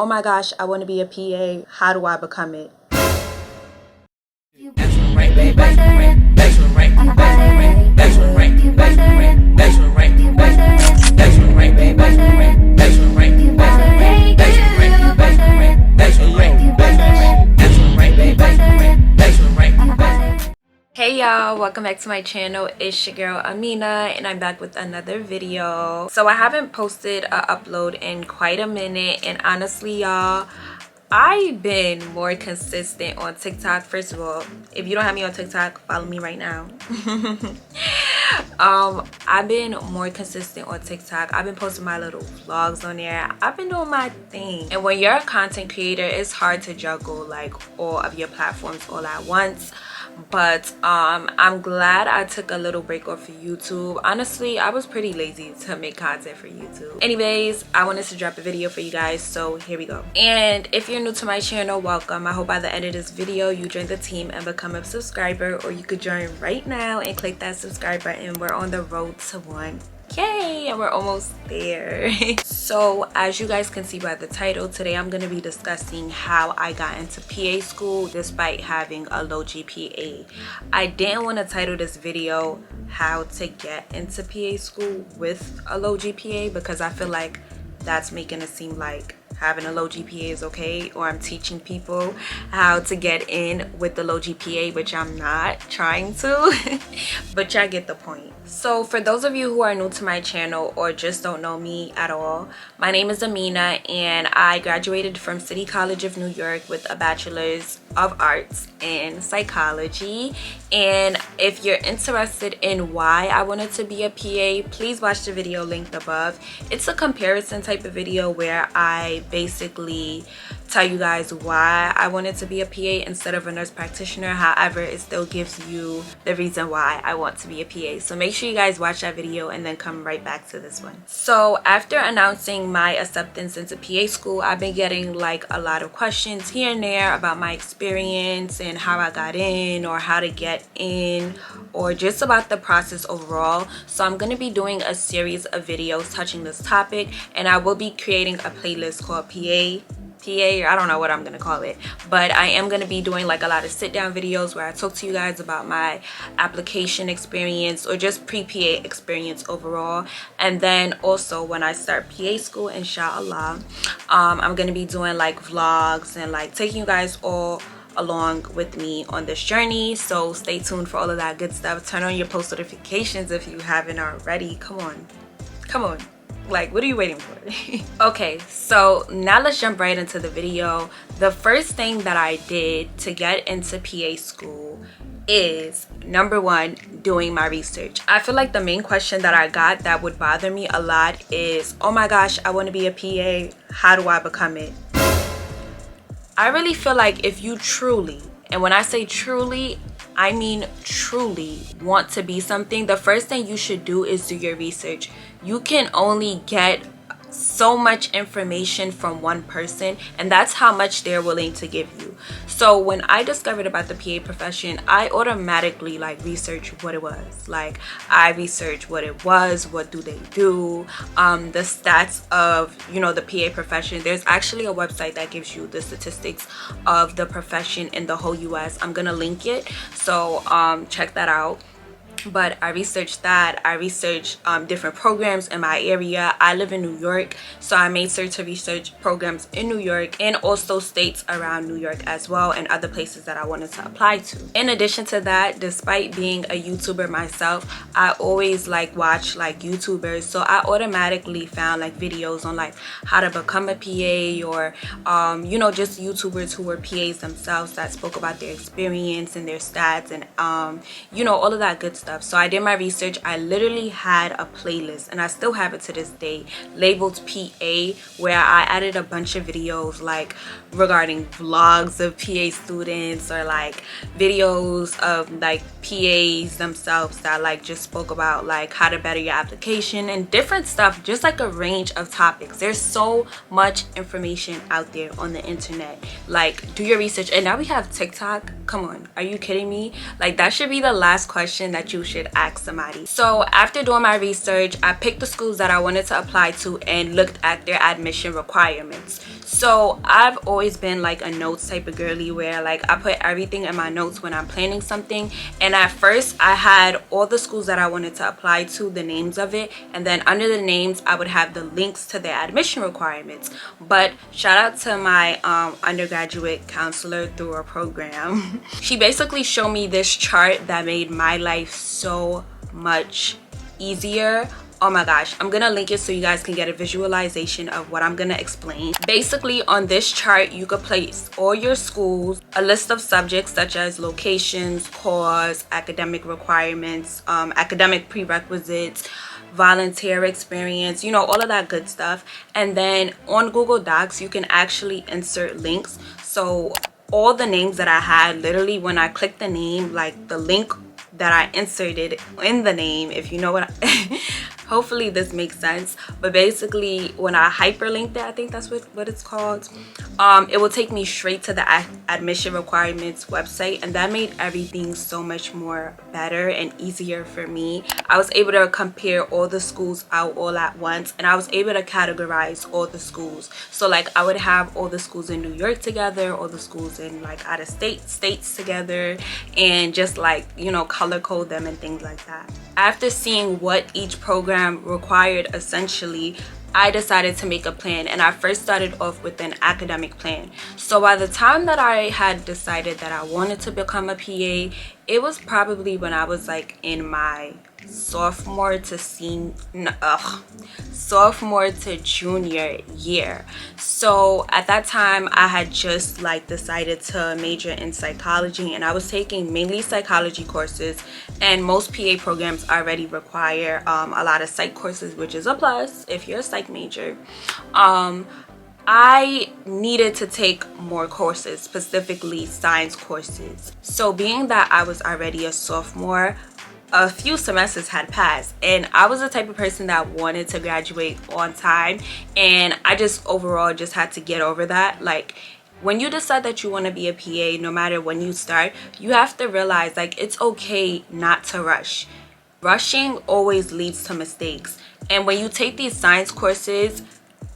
oh my gosh, I want to be a PA. How do I become it? Hey y'all, welcome back to my channel. It's your girl Amina and I'm back with another video. So I haven't posted an upload in quite a minute, and honestly y'all, I've been more consistent on TikTok. First of all, if you don't have me on TikTok, follow me right now. I've been more consistent on TikTok. I've been posting my little vlogs on there. I've been doing my thing. And when you're a content creator, it's hard to juggle like all of your platforms all at once. But I'm glad I took a little break off of YouTube. Honestly, I was pretty lazy to make content for YouTube. Anyways, I wanted to drop a video for you guys, so here we go. And if you're new to my channel, welcome. I hope by the end of this video you join the team and become a subscriber, or you could join right now and click that subscribe button. We're on the road to 1K and we're almost there. So as you guys can see by the title, today I'm going to be discussing how I got into PA school despite having a low GPA. I didn't want to title this video how to get into PA school with a low GPA because I feel like that's making it seem like having a low GPA is okay, or I'm teaching people how to get in with the low GPA, which I'm not trying to. But y'all get the point. So for those of you who are new to my channel or just don't know me at all, my name is Amina and I graduated from City College of New York with a bachelor's of arts in psychology. And if you're interested in why I wanted to be a PA, please watch the video linked above. It's a comparison type of video where I basically tell you guys why I wanted to be a PA instead of a nurse practitioner. However, it still gives you the reason why I want to be a PA. So make sure you guys watch that video and then come right back to this one. So after announcing my acceptance into PA school, I've been getting like a lot of questions here and there about my experience and how I got in, or how to get in, or just about the process overall. So I'm going to be doing a series of videos touching this topic, and I will be creating a playlist called PA, or I don't know what I'm gonna call it, but I am gonna be doing like a lot of sit down videos where I talk to you guys about my application experience or just pre-PA experience overall. And then also when I start PA school, inshallah, I'm gonna be doing like vlogs and like taking you guys all along with me on this journey. So stay tuned for all of that good stuff. Turn on your post notifications if you haven't already. Come on, like, what are you waiting for? Okay, so now let's jump right into the video. The first thing that I did to get into PA school is, number one, doing my research. I feel like the main question that I got that would bother me a lot is, oh my gosh, I want to be a PA. How do I become it? I really feel like if you truly, and when I say truly, I mean truly want to be something, the first thing you should do is do your research. You can only get so much information from one person, and that's how much they're willing to give you. So when I discovered about the PA profession, I automatically like researched what it was. Like, I researched what it was, what do they do, the stats of, you know, the PA profession. There's actually a website that gives you the statistics of the profession in the whole US. I'm gonna link it, so check that out. But I researched that. I researched different programs in my area. I live in New York, so I made sure to research programs in New York and also states around New York as well, and other places that I wanted to apply to. In addition to that, despite being a YouTuber myself, I always like watch like YouTubers, so I automatically found like videos on like how to become a PA, or you know, just YouTubers who were PAs themselves that spoke about their experience and their stats and you know, all of that good stuff. So I did my research. I literally had a playlist, and I still have it to this day, labeled PA, where I added a bunch of videos like regarding vlogs of PA students, or like videos of like PAs themselves that like just spoke about like how to better your application and different stuff, just like a range of topics. There's so much information out there on the internet. Like, do your research. And now we have TikTok. Come on, are you kidding me? Like, that should be the last question that you you should ask somebody. So after doing my research, I picked the schools that I wanted to apply to and looked at their admission requirements. So I've always been like a notes type of girly, where like I put everything in my notes when I'm planning something. And at first I had all the schools that I wanted to apply to, the names of it, and then under the names I would have the links to their admission requirements. But shout out to my undergraduate counselor through a program. She basically showed me this chart that made my life so much easier. Oh my gosh, I'm gonna link it so you guys can get a visualization of what I'm gonna explain. Basically, on this chart you could place all your schools, a list of subjects such as locations, course, academic requirements, academic prerequisites, volunteer experience, you know, all of that good stuff. And then on Google Docs you can actually insert links. So all the names that I had, literally when I clicked the name, like the link that I inserted in the name, if you know what hopefully this makes sense, but basically when I hyperlinked it, I think that's what it's called, it will take me straight to the admission requirements website, and that made everything so much more better and easier for me. I was able to compare all the schools out all at once, and I was able to categorize all the schools. So like I would have all the schools in New York together, all the schools in like out of states together, and just like, you know, color code them and things like that. After seeing what each program required, essentially I decided to make a plan, and I first started off with an academic plan. So by the time that I had decided that I wanted to become a PA, it was probably when I was like in my sophomore to junior year. So at that time I had just like decided to major in psychology, and I was taking mainly psychology courses, and most PA programs already require a lot of psych courses, which is a plus if you're a psych major. I needed to take more courses, specifically science courses. So being that I was already a sophomore, a few semesters had passed, and I was the type of person that wanted to graduate on time, and I just overall just had to get over that. Like, when you decide that you want to be a PA, no matter when you start, you have to realize like it's okay not to rush. Rushing always leads to mistakes, and when you take these science courses,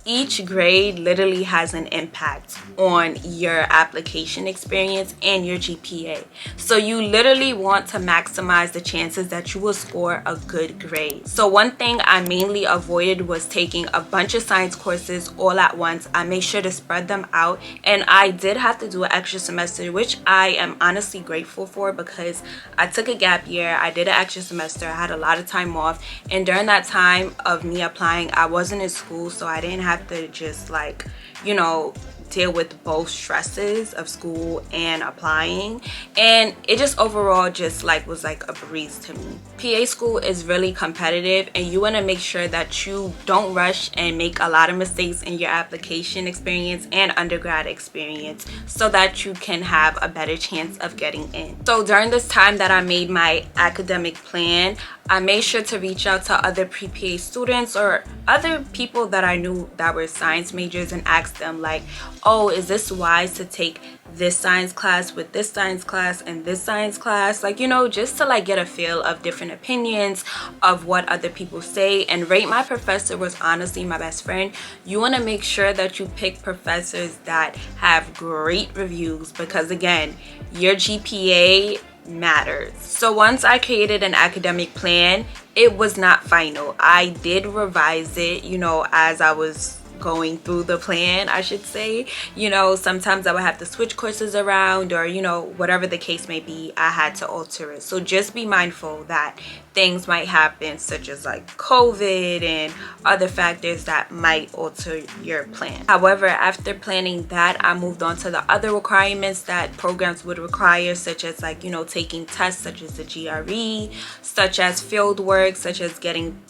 each grade literally has an impact on your application experience and your GPA. So you literally want to maximize the chances that you will score a good grade. So one thing I mainly avoided was taking a bunch of science courses all at once. I made sure to spread them out, and I did have to do an extra semester, which I am honestly grateful for, because I took a gap year, I did an extra semester, I had a lot of time off, and during that time of me applying, I wasn't in school, so I didn't have to just like, you know, deal with both stresses of school and applying, and it just overall just like was like a breeze to me. PA school is really competitive, and you want to make sure that you don't rush and make a lot of mistakes in your application experience and undergrad experience, so that you can have a better chance of getting in. So during this time that I made my academic plan, I made sure to reach out to other pre-PA students or other people that I knew that were science majors and ask them like, oh, is this wise to take this science class with this science class and this science class? Like, you know, just to like get a feel of different opinions of what other people say. And Rate My Professor was honestly my best friend. You want to make sure that you pick professors that have great reviews, because again, your GPA matters. So once I created an academic plan, it was not final. I did revise it, you know, as I was going through the plan, I should say. You know, sometimes I would have to switch courses around, or you know, whatever the case may be, I had to alter it. So just be mindful that things might happen, such as like COVID and other factors that might alter your plan. However, after planning that, I moved on to the other requirements that programs would require, such as like, you know, taking tests such as the GRE, such as field work, such as getting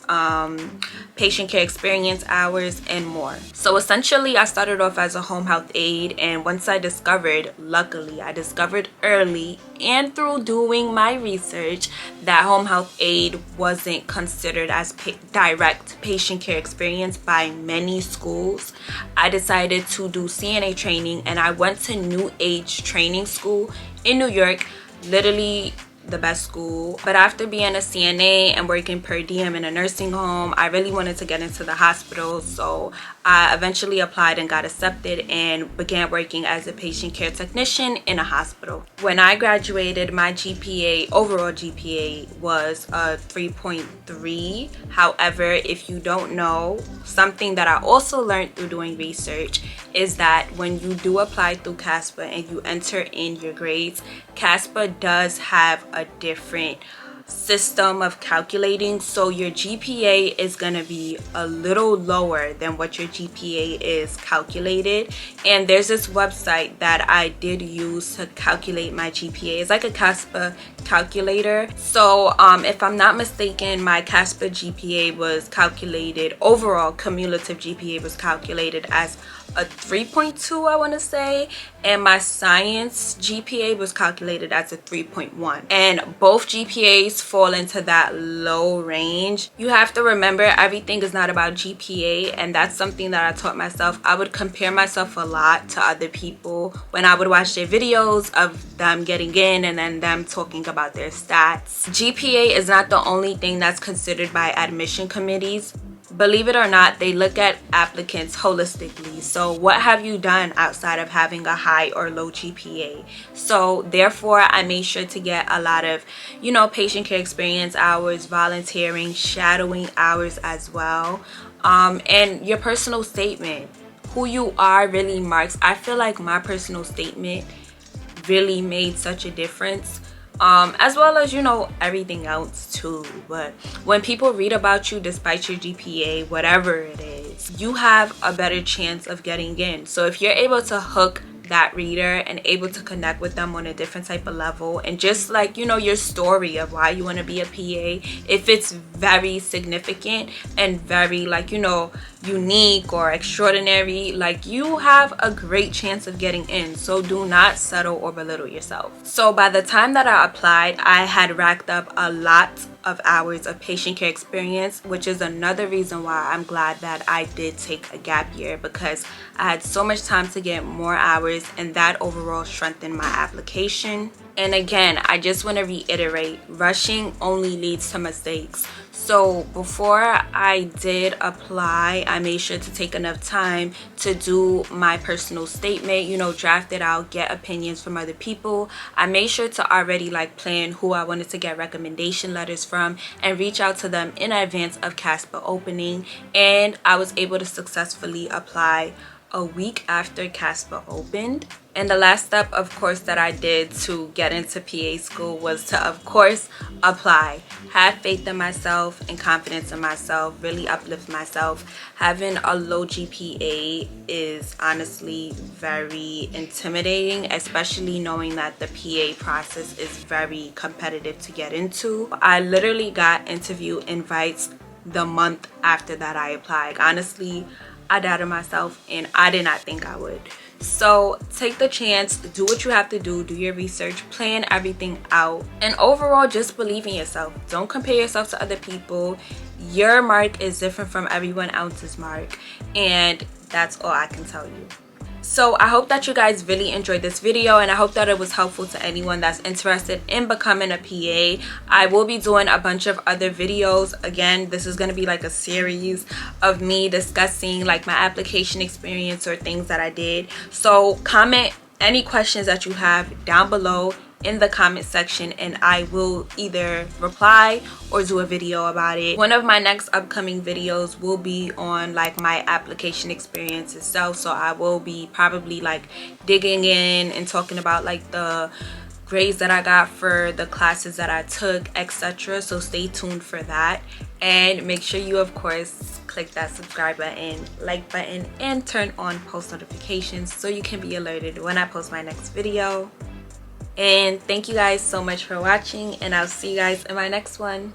patient care experience hours, and more. So essentially, I started off as a home health aide, and once I luckily I discovered early and through doing my research that home health aide wasn't considered as direct patient care experience by many schools, I decided to do CNA training, and I went to New Age Training School in New York. Literally the best school. But after being a CNA and working per diem in a nursing home, I really wanted to get into the hospital. So I eventually applied and got accepted and began working as a patient care technician in a hospital. When I graduated, my GPA, overall GPA, was a 3.3. However, if you don't know, something that I also learned through doing research is that when you do apply through CASPA and you enter in your grades, CASPA does have a different system of calculating, so your GPA is going to be a little lower than what your GPA is calculated. And there's this website that I did use to calculate my GPA. It's like a CASPA calculator. So if I'm not mistaken, my CASPA GPA was calculated, overall cumulative GPA was calculated as a 3.2, I want to say, and my science GPA was calculated as a 3.1, and both GPAs fall into that low range. You have to remember, everything is not about GPA, and that's something that I taught myself. I would compare myself a lot to other people when I would watch their videos of them getting in and then them talking about their stats. GPA is not the only thing that's considered by admission committees. Believe it or not, they look at applicants holistically. So what have you done outside of having a high or low GPA? So therefore, I made sure to get a lot of, patient care experience hours, volunteering, shadowing hours as well. And your personal statement, who you are, really marks. I feel like my personal statement really made such a difference. As well as everything else too. But when people read about you despite your GPA, whatever it is, you have a better chance of getting in. So if you're able to hook that reader and able to connect with them on a different type of level, and just like your story of why you want to be a PA, if it's very significant and very unique or extraordinary, you have a great chance of getting in. So do not settle or belittle yourself. So by the time that I applied, I had racked up a lot of hours of patient care experience, which is another reason why I'm glad that I did take a gap year, because I had so much time to get more hours, and that overall strengthened my application. And again, I just want to reiterate, rushing only leads to mistakes. So before I did apply, I made sure to take enough time to do my personal statement, draft it out, get opinions from other people. I made sure to already plan who I wanted to get recommendation letters from and reach out to them in advance of CASPA opening. And I was able to successfully apply a week after CASPA opened. And the last step, of course, that I did to get into PA school was to, of course, apply. Have faith in myself and confidence in myself, really uplift myself. Having a low GPA is honestly very intimidating, especially knowing that the PA process is very competitive to get into. I literally got interview invites the month after that I applied. Honestly, I doubted myself and I did not think I would. So take the chance, do what you have to do your research, plan everything out, and overall just believe in yourself. Don't compare yourself to other people. Your mark is different from everyone else's mark, and that's all I can tell you. So I hope that you guys really enjoyed this video, and I hope that it was helpful to anyone that's interested in becoming a PA. I will be doing a bunch of other videos. Again, this is going to be like a series of me discussing my application experience or things that I did. So comment any questions that you have down below in the comment section, and I will either reply or do a video about it. One of my next upcoming videos will be on my application experience itself, so I will be probably digging in and talking about the grades that I got for the classes that I took, etc. So stay tuned for that, and make sure you of course click that subscribe button, like button, and turn on post notifications so you can be alerted when I post my next video. And thank you guys so much for watching, and I'll see you guys in my next one.